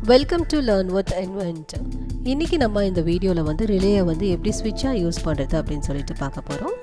Welcome to learn with invent. இன்றைக்கி நம்ம இந்த வீடியோவில் வந்து ரிலேயை வந்து எப்படி ஸ்விட்சாக யூஸ் பண்ணுறது அப்படின்னு சொல்லிட்டு பார்க்க போகிறோம்.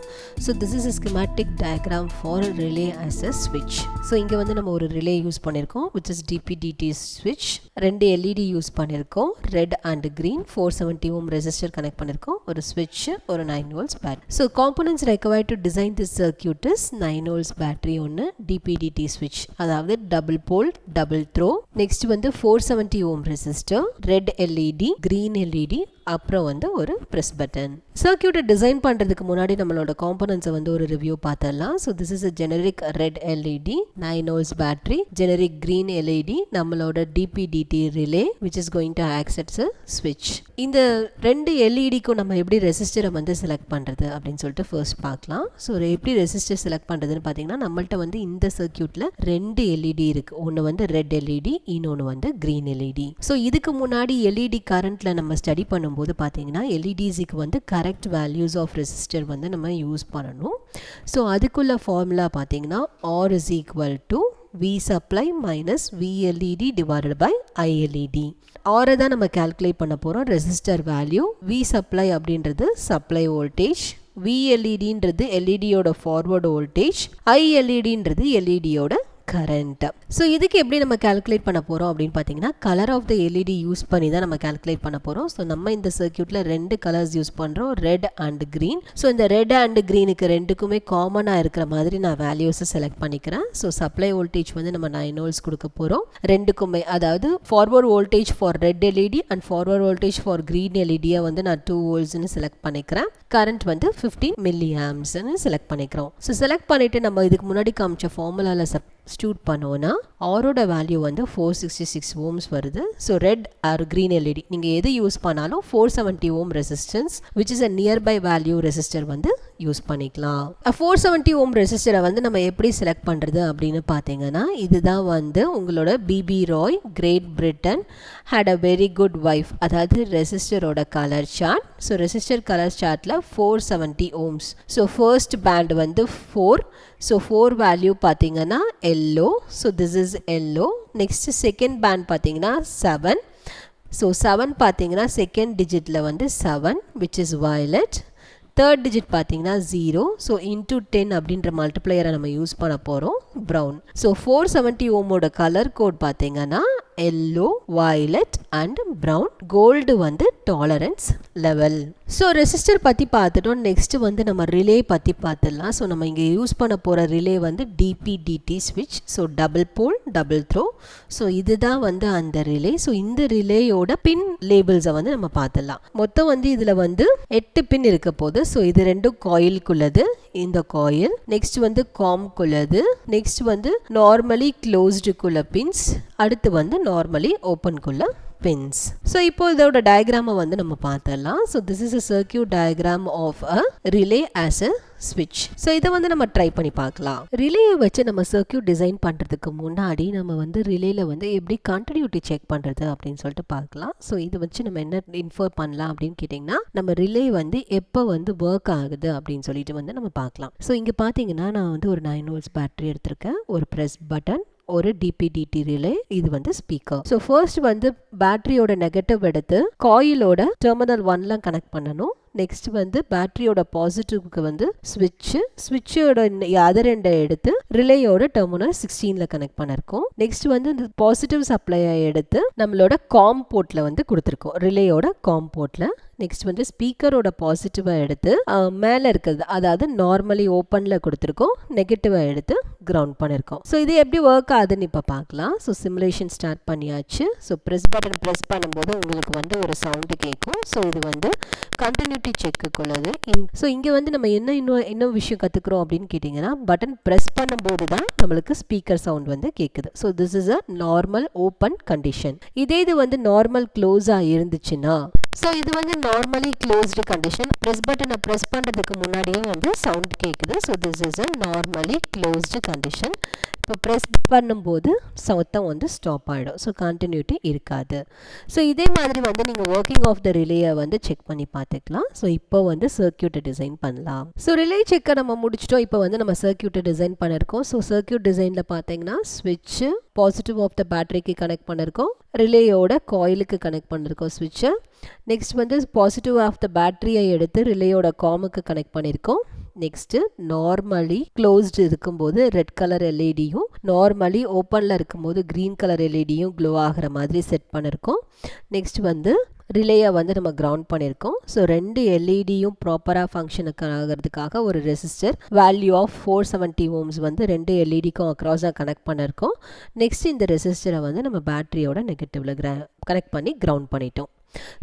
So this is a schematic diagram for a relay as a switch. So இங்கே வந்து நம்ம ஒரு ரிலே யூஸ் பண்ணியிருக்கோம் which is DP/DT switch. 2 LED யூஸ் பண்ணியிருக்கோம், red and green. 470 ohm resistor connect பண்ணியிருக்கோம், ஒரு ஸ்விட்ச், ஒரு 9 volts battery. So components required to design this circuit is 9 volts battery ஒன்று, DP/DT switch அதாவது double pole double throw. Next வந்து 470 ohm resistor, red LED, green LED, அப்புறம் வந்து ஒரு ப்ரெஸ் பட்டன். சர்க்கியூட்டை டிசைன் பண்ணுறதுக்கு முன்னாடி நம்மளோட காம்பனன்ட்ஸை வந்து ஒரு ரிவ்யூ பார்த்துடலாம். So this is a generic red LED 9 volts battery, generic green LED நம்மளோட DP/DT relay which is going to act as a switch. இந்த ரெண்டு எல்இடிக்கும் நம்ம எப்படி ரெசிஸ்டரை வந்து செலக்ட் பண்ணுறது அப்படின்னு சொல்லிட்டு ஃபர்ஸ்ட் பார்க்கலாம். ஸோ எப்படி ரெசிஸ்டர் செலக்ட் பண்ணுறதுன்னு பார்த்தீங்கன்னா நம்மள்ட்ட வந்து இந்த சர்க்கியூட்டில் 2 LED இருக்குது. ஒன்று வந்து ரெட் LED, இன்னொன்று வந்து green LED. ஸோ இதுக்கு முன்னாடி LED கரண்ட்டில் நம்ம ஸ்டடி பண்ணும்போது பார்த்தீங்கன்னா எல்இடிஸுக்கு வந்து கரெக்ட் வேல்யூஸ் ஆஃப் ரெசிஸ்டர் வந்து நம்ம யூஸ் பண்ணணும். ஸோ அதுக்குள்ள ஃபார்முலா பார்த்தீங்கன்னா R is equal to V supply minus VLED divided by ILED. ஆரை தான் நம்ம கால்குலேட் பண்ண போகிறோம் ரெசிஸ்டர் வேல்யூ. V supply அப்படின்றது சப்ளை வோல்டேஜ், VLEDன்றது எல்இடியோட ஃபார்வர்டு வோல்டேஜ், ILEDன்றது எல்இடியோட கரண்ட். ஸோ இதுக்கு எப்படி நம்ம கால்குலேட் பண்ண போகிறோம் அப்படின்னு பார்த்தீங்கன்னா colour of the LED use பண்ணி தான் நம்ம கால்குலேட் பண்ண போகிறோம். ஸோ நம்ம இந்த சர்க்கியூட்டில் 2 கலர்ஸ் யூஸ் பண்ணுறோம், ரெட் அண்ட் க்ரீன். ஸோ இந்த ரெட் அண்ட் க்ரீனுக்கு ரெண்டுக்குமே காமனாக இருக்கிற மாதிரி நான் வேல்யூஸை செலக்ட் பண்ணிக்கிறேன். ஸோ சப்ளை வோல்டேஜ் வந்து நம்ம 9 volts கொடுக்க போகிறோம் ரெண்டுக்குமே, அதாவது forward voltage for red LED and forward voltage for green எல்இடியை வந்து நான் 2 voltsன்னு செலக்ட் பண்ணிக்கிறேன். கரண்ட் வந்து 15 milliamps செலக்ட் பண்ணிக்கிறோம். ஸோ செலக்ட் பண்ணிவிட்டு நம்ம இதுக்கு முன்னாடி காமிச்ச ஃபார்முலாவில் சப்ஸ்டிட்யூட் பண்ணோன்னா ஆரோட வேல்யூ வந்து 466 ohms வருது. So red or green LED நீங்கள் எது யூஸ் பண்ணாலும் 470 ohm resistance which is a nearby value resistor வந்து யூஸ் பண்ணிக்கலாம். 470 ohm ரெசிஸ்டரை வந்து நம்ம எப்படி செலக்ட் பண்ணுறது அப்படின்னு பார்த்தீங்கன்னா இதுதான் வந்து உங்களோட BB Roy Great Britain had a very good wife, அதாவது ரெசிஸ்டரோட colour chart. So resistor colour சார்ட்டில் 470 ohms. ஸோ ஃபர்ஸ்ட் பேண்ட் வந்து 4. ஸோ 4 வேல்யூ பார்த்தீங்கன்னா yellow. So this is yellow. Next second band பார்த்தீங்கன்னா 7. ஸோ 7 பார்த்தீங்கன்னா செகண்ட் டிஜிட்டில் வந்து 7 which is violet. Third digit பார்த்தீங்கன்னா 0. ஸோ இன்டூ 10 அப்படின்ற மல்டிப்ளையரை நம்ம யூஸ் பண்ண போகிறோம் ப்ரௌன். ஸோ 470 ஓமோட கலர் கோட் பார்த்தீங்கன்னா yellow, violet and brown. Gold வந்து டாலரன்ஸ் லெவல். ஸோ ரெசிஸ்டர் பற்றி பார்த்துட்டோம். நெக்ஸ்ட் வந்து நம்ம ரிலே பற்றி பார்த்துடலாம். ஸோ நம்ம இங்கே யூஸ் பண்ண போகிற ரிலே வந்து DP/DT ஸ்விட்ச். So double pole double throw. So இதுதான் வந்து அந்த ரிலே. ஸோ இந்த ரிலேயோட பின் லேபிள்ஸை வந்து நம்ம பார்த்துடலாம். மொத்தம் வந்து இதில் வந்து 8 பின் இருக்க போகுது. ஸோ இது ரெண்டும் காயிலுக்குள்ளது, இந்த காயில். நெக்ஸ்ட் வந்து காம்குள்ளது. நெக்ஸ்ட் வந்து நார்மலி க்ளோஸ்டுக்குள்ள பின்ஸ். அடுத்து வந்து நார்மலி ஓப்பனுக்குள்ள pins. ஸோ இப்போ இதோட டயக்ராமை வந்து நம்ம பார்த்துடலாம். So this is a circuit diagram of a relay as a switch. So இதை வந்து நம்ம ட்ரை பண்ணி பார்க்கலாம். ரிலேயை வச்சு நம்ம சர்க்கியூட் டிசைன் பண்ணுறதுக்கு முன்னாடி நம்ம வந்து ரிலேயில் வந்து எப்படி கண்டினியூட்டி செக் பண்ணுறது அப்படின்னு சொல்லிட்டு பார்க்கலாம். ஸோ இதை வச்சு நம்ம என்ன இன்ஃபர் பண்ணலாம் அப்படின்னு கேட்டிங்கன்னா நம்ம ரிலே வந்து எப்போ வந்து ஒர்க் ஆகுது அப்படின்னு சொல்லிட்டு வந்து நம்ம பார்க்கலாம். ஸோ இங்கே பார்த்தீங்கன்னா நான் வந்து ஒரு 9 volts பேட்டரி எடுத்திருக்கேன், ஒரு ப்ரெஸ் பட்டன், ஒரு DP/DT ரிலே, இது வந்து ஸ்பீக்கர். ஸோ ஃபர்ஸ்ட் வந்து பேட்டரியோட நெகட்டிவ் எடுத்து காயிலோட டெர்மினல் 1ல கனெக்ட் பண்ணணும். நெக்ஸ்ட் வந்து பேட்டரியோட பாசிட்டிவ்க்கு வந்து ஸ்விட்சோட அதர் எண்டை எடுத்து ரிலேயோட டெர்மினல் 16ல கனெக்ட் பண்ணிருக்கோம். நெக்ஸ்ட் வந்து இந்த பாசிட்டிவ் சப்ளையை எடுத்து நம்மளோட காம் போர்ட்ல வந்து கொடுத்துருக்கோம், ரிலேயோட காம் போர்ட்ல. நெக்ஸ்ட் வந்து ஸ்பீக்கரோட பாசிட்டிவை எடுத்து மேலே இருக்கிறது, அதாவது நார்மலி ஓப்பனில் கொடுத்துருக்கோம், நெகட்டிவை எடுத்து கிரவுண்ட் பண்ணியிருக்கோம். ஸோ இது எப்படி ஒர்க் ஆகுதுன்னு இப்போ பார்க்கலாம். ஸோ சிமுலேஷன் ஸ்டார்ட் பண்ணியாச்சு. ஸோ ப்ரெஸ் பட்டன் ப்ரெஸ் பண்ணும்போது உங்களுக்கு வந்து ஒரு சவுண்டு கேட்கும். ஸோ இது வந்து கண்டினியூட்டி செக்குக்குள்ளது. ஸோ இங்கே வந்து நம்ம இன்னும் விஷயம் கற்றுக்குறோம் அப்படின்னு கேட்டிங்கன்னா பட்டன் ப்ரெஸ் பண்ணும்போது தான் நம்மளுக்கு ஸ்பீக்கர் சவுண்ட் வந்து கேட்குது. So this is a normal open condition. இதே இது வந்து நார்மல் க்ளோஸாக இருந்துச்சுன்னா ஸோ இது வந்து நார்மலி க்ளோஸ்டு கண்டிஷன். ப்ரெஸ் பட்டனை ப்ரெஸ் பண்ணுறதுக்கு முன்னாடியே வந்து சவுண்ட் கேட்குது. So this is a normally closed condition. இப்போ ப்ரெஸ் பண்ணும்போது சத்தம் வந்து ஸ்டாப் ஆகிடும். ஸோ கண்டினியூட்டி இருக்காது. ஸோ இதே மாதிரி வந்து நீங்கள் ஒர்க்கிங் ஆஃப் த ரிலேயை வந்து செக் பண்ணி பார்த்துக்கலாம். ஸோ இப்போ வந்து சர்க்யூட்டை டிசைன் பண்ணலாம். ஸோ ரிலே செக்கை நம்ம முடிச்சிட்டோம். இப்போ வந்து நம்ம சர்க்யூட்டை டிசைன் பண்ணியிருக்கோம். ஸோ சர்க்யூட் டிசைனில் பார்த்தீங்கன்னா ஸ்விட்சு பாசிட்டிவ் ஆஃப் த பேட்டரிக்கு கனெக்ட் பண்ணியிருக்கோம். ரிலேயோட காயிலுக்கு கனெக்ட் பண்ணியிருக்கோம் ஸ்விட்சை. நெக்ஸ்ட் வந்து பாசிட்டிவ் ஆஃப் த பேட்டரியை எடுத்து ரிலேயோட காமுக்கு கனெக்ட் பண்ணியிருக்கோம். நெக்ஸ்ட்டு நார்மலி க்ளோஸ்டு இருக்கும்போது ரெட் கலர் எல்இடியும் நார்மலி ஓப்பனில் இருக்கும்போது க்ரீன் கலர் எல்இடியும் க்ளோ ஆகிற மாதிரி செட் பண்ணியிருக்கோம். நெக்ஸ்ட் வந்து ரிலேயை வந்து நம்ம கிரவுண்ட் பண்ணியிருக்கோம். ஸோ 2 எல்இடியும் ப்ராப்பராக ஃபங்க்ஷனுக்கு ஆகிறதுக்காக ஒரு ரெசிஸ்டர் வேல்யூ ஆஃப் 470 ohms வந்து 2 எல்இடிக்கும் அக்ராஸாக கனெக்ட் பண்ணியிருக்கோம். நெக்ஸ்ட் இந்த ரெசிஸ்டரை வந்து நம்ம பேட்டரியோட நெகட்டிவில் கனெக்ட் பண்ணி கிரவுண்ட் பண்ணிட்டோம்.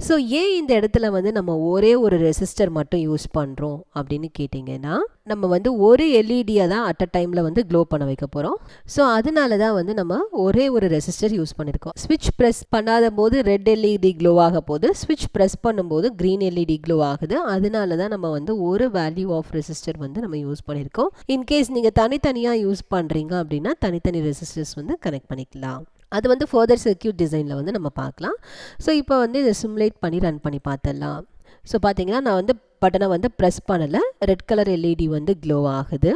ஸோ ஏன் இந்த இடத்துல வந்து நம்ம ஒரே ஒரு ரெசிஸ்டர் மட்டும் யூஸ் பண்ணுறோம் அப்படின்னு கேட்டிங்கன்னா, நம்ம வந்து ஒரு எல்இடியை தான் அட் அ டைமில் வந்து க்ளோ பண்ண வைக்க போகிறோம். ஸோ அதனால தான் வந்து நம்ம ஒரே ஒரு ரெசிஸ்டர் யூஸ் பண்ணியிருக்கோம். ஸ்விட்ச் ப்ரெஸ் பண்ணாத போது ரெட் எல்இடி க்ளோ ஆக போது, ஸ்விட்ச் ப்ரெஸ் பண்ணும்போது க்ரீன் எல்இடி க்ளோ ஆகுது. அதனால தான் நம்ம வந்து ஒரு வேல்யூ ஆஃப் ரெசிஸ்டர் வந்து நம்ம யூஸ் பண்ணியிருக்கோம். இன்கேஸ் நீங்கள் தனித்தனியாக யூஸ் பண்ணுறீங்க அப்படின்னா தனித்தனி ரெசிஸ்டர்ஸ் வந்து கனெக்ட் பண்ணிக்கலாம். அது வந்து ஃபர்தர் சர்க்யூட் டிசைனில் வந்து நம்ம பார்க்கலாம். ஸோ இப்போ வந்து இதை சிமுலேட் பண்ணி ரன் பண்ணி பார்த்துடலாம். ஸோ பார்த்தீங்கன்னா நான் வந்து பட்டனை வந்து ப்ரெஸ் பண்ணலை, ரெட் கலர் எல்இடி வந்து க்ளோ ஆகுது.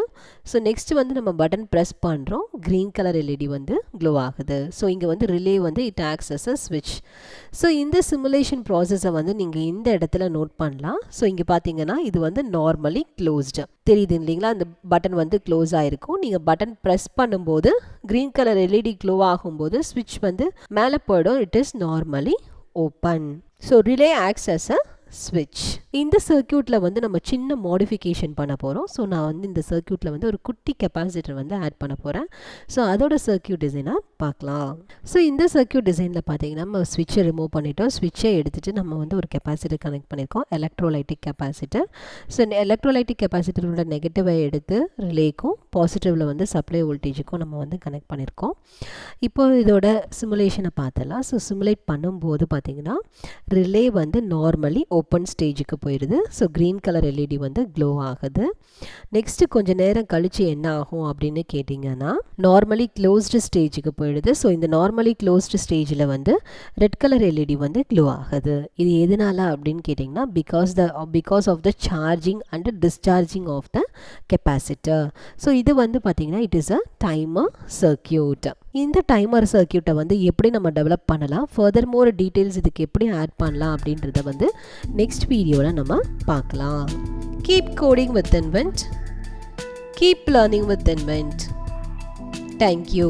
ஸோ நெக்ஸ்ட் வந்து நம்ம பட்டன் ப்ரெஸ் பண்ணுறோம், க்ரீன் கலர் எல்இடி வந்து க்ளோ ஆகுது. ஸோ இங்கே வந்து ரிலே வந்து இட் ஆக்ட்ஸ் அஸ் அ ஸ்விட்ச். ஸோ இந்த சிமுலேஷன் ப்ராசஸை வந்து நீங்கள் இந்த இடத்துல நோட் பண்ணலாம். ஸோ இங்கே பார்த்தீங்கன்னா இது வந்து நார்மலி க்ளோஸ்டு தெரியுது இல்லைங்களா? அந்த பட்டன் வந்து க்ளோஸ் ஆகிருக்கும். நீங்கள் பட்டன் ப்ரெஸ் பண்ணும்போது க்ரீன் கலர் எல்இடி க்ளோ ஆகும்போது ஸ்விட்ச் வந்து மேலே போயிடும். It is normally open. So relay acts as a ஸ்விட்ச். இந்த சர்க்யூட்டில் வந்து நம்ம சின்ன மாடிஃபிகேஷன் பண்ண போகிறோம். ஸோ நான் வந்து இந்த சர்க்யூட்டில் வந்து ஒரு குட்டி கெப்பாசிட்டர் வந்து ஆட் பண்ண போகிறேன். ஸோ அதோட சர்க்யூட் டிசைனாக பார்க்கலாம். ஸோ இந்த சர்க்யூட் டிசைனில் பார்த்தீங்கன்னா நம்ம ஸ்விட்சை ரிமூவ் பண்ணிட்டோம். ஸ்விட்சை எடுத்துகிட்டு நம்ம வந்து ஒரு கெப்பாசிட்டர் கனெக்ட் பண்ணியிருக்கோம், எலக்ட்ரோலைட்டிக் கெப்பாசிட்டர். ஸோ எலக்ட்ரோலைட்டிக் கெப்பாசிட்டரோட நெகட்டிவை எடுத்து ரிலேக்கும் பாசிட்டிவில் வந்து சப்ளை வோல்டேஜுக்கும் நம்ம வந்து கனெக்ட் பண்ணியிருக்கோம். இப்போ இதோட சிமுலேஷனை பார்த்துடலாம். ஸோ சிமுலேட் பண்ணும்போது பார்த்தீங்கன்னா ரிலே வந்து நார்மலி ஓப்பன் ஸ்டேஜுக்கு போயிடுது. ஸோ க்ரீன் கலர் எல்இடி வந்து க்ளோ ஆகுது. நெக்ஸ்ட்டு கொஞ்சம் நேரம் கழித்து என்ன ஆகும் அப்படின்னு கேட்டிங்கன்னா நார்மலி க்ளோஸ்டு ஸ்டேஜுக்கு போயிடுது. ஸோ இந்த நார்மலி க்ளோஸ்டு ஸ்டேஜில் வந்து ரெட் கலர் எல்இடி வந்து க்ளோ ஆகுது. இது எதனால அப்படின்னு கேட்டிங்கன்னா because of the charging and discharging of the capacitor. So இது வந்து பார்த்திங்கன்னா it is a timer circuit. இந்த டைமர் சர்க்யூட்டை வந்து எப்படி நம்ம டெவலப் பண்ணலாம், ஃபர்தர் மோர் டீட்டெயில்ஸ் இதுக்கு எப்படி ஆட் பண்ணலாம் அப்படின்றத வந்து நெக்ஸ்ட் வீடியோவில் நம்ம பார்க்கலாம். Keep coding with invent, keep learning with invent. Thank you.